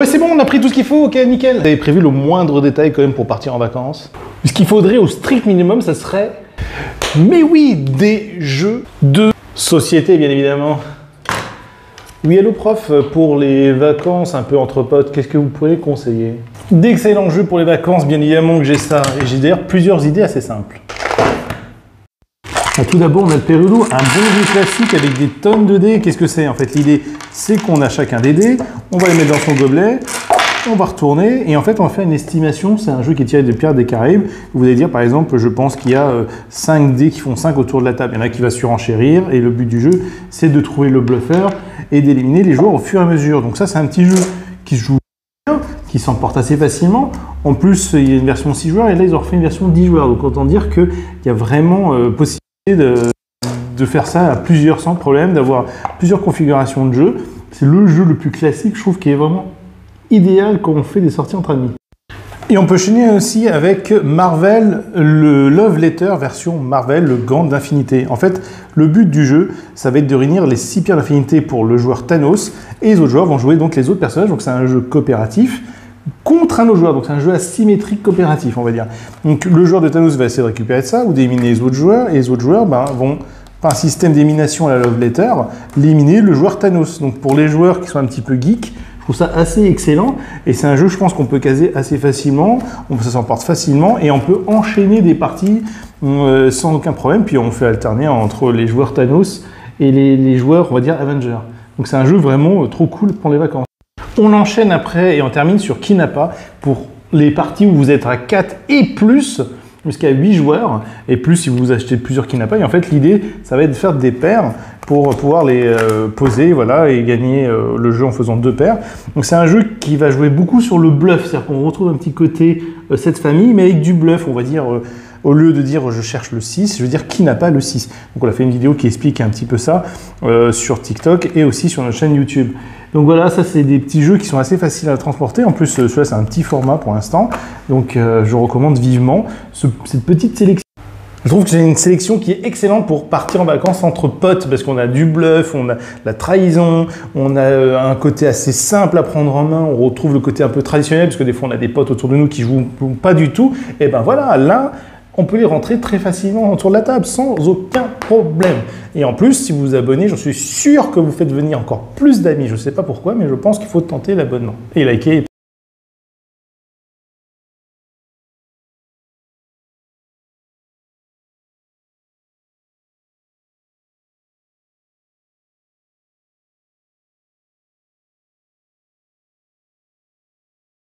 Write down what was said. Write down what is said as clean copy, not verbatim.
Ouais, c'est bon, on a pris tout ce qu'il faut, ok, nickel. Vous avez prévu le moindre détail quand même pour partir en vacances? Ce qu'il faudrait au strict minimum, ça serait... Mais oui, des jeux de société, bien évidemment. Oui, allô prof, pour les vacances un peu entre potes, qu'est-ce que vous pourriez conseiller? D'excellents jeux pour les vacances, bien évidemment que j'ai ça. Et j'ai d'ailleurs plusieurs idées assez simples. Tout d'abord, on a le Pérulo, un bon jeu classique avec des tonnes de dés. Qu'est-ce que c'est? En fait, l'idée, c'est qu'on a chacun des dés, on va les mettre dans son gobelet, on va retourner, et en fait, on va faire une estimation. C'est un jeu qui est tiré des Pirates des Caraïbes. Vous allez dire, par exemple, je pense qu'il y a 5 dés qui font 5 autour de la table. Il y en a qui va surenchérir, et le but du jeu, c'est de trouver le bluffeur et d'éliminer les joueurs au fur et à mesure. Donc ça, c'est un petit jeu qui se joue bien, qui s'emporte assez facilement. En plus, il y a une version 6 joueurs, et là, ils ont refait une version 10 joueurs. Donc autant dire qu'il y a vraiment possibilité de faire ça à plusieurs sans problème, d'avoir plusieurs configurations de jeu. C'est le jeu le plus classique, je trouve, qui est vraiment idéal quand on fait des sorties entre amis. Et on peut enchaîner aussi avec Marvel, le Love Letter version Marvel, le gant d'infinité. En fait, le but du jeu, ça va être de réunir les 6 pierres d'infinité pour le joueur Thanos, et les autres joueurs vont jouer donc les autres personnages. Donc c'est un jeu coopératif contre un autre joueur, donc c'est un jeu asymétrique coopératif, on va dire. Donc le joueur de Thanos va essayer de récupérer ça ou d'éliminer les autres joueurs, et les autres joueurs vont, par un système d'élimination à la Love Letter, éliminer le joueur Thanos. Donc pour les joueurs qui sont un petit peu geeks, je trouve ça assez excellent, et c'est un jeu, je pense, qu'on peut caser assez facilement, ça s'emporte facilement, et on peut enchaîner des parties sans aucun problème, puis on fait alterner entre les joueurs Thanos et les joueurs, on va dire, Avengers. Donc c'est un jeu vraiment trop cool pour les vacances. On enchaîne après et on termine sur Kinapa pour les parties où vous êtes à 4 et plus, jusqu'à 8 joueurs, et plus si vous achetez plusieurs Kinapa. Et en fait, l'idée, ça va être de faire des paires pour pouvoir les poser, voilà, et gagner le jeu en faisant 2 paires. Donc c'est un jeu qui va jouer beaucoup sur le bluff, c'est-à-dire qu'on retrouve un petit côté cette famille, mais avec du bluff, on va dire... au lieu de dire je cherche le 6, je veux dire qui n'a pas le 6. Donc on a fait une vidéo qui explique un petit peu ça sur TikTok et aussi sur notre chaîne YouTube. Donc voilà, ça c'est des petits jeux qui sont assez faciles à transporter. En plus, celui-là c'est un petit format pour l'instant. Donc je recommande vivement cette petite sélection. Je trouve que j'ai une sélection qui est excellente pour partir en vacances entre potes, parce qu'on a du bluff, on a la trahison, on a un côté assez simple à prendre en main, on retrouve le côté un peu traditionnel, parce que des fois on a des potes autour de nous qui jouent pas du tout. Et ben voilà, là, on peut les rentrer très facilement autour de la table, sans aucun problème. Et en plus, si vous vous abonnez, j'en suis sûr que vous faites venir encore plus d'amis. Je ne sais pas pourquoi, mais je pense qu'il faut tenter l'abonnement. Et liker et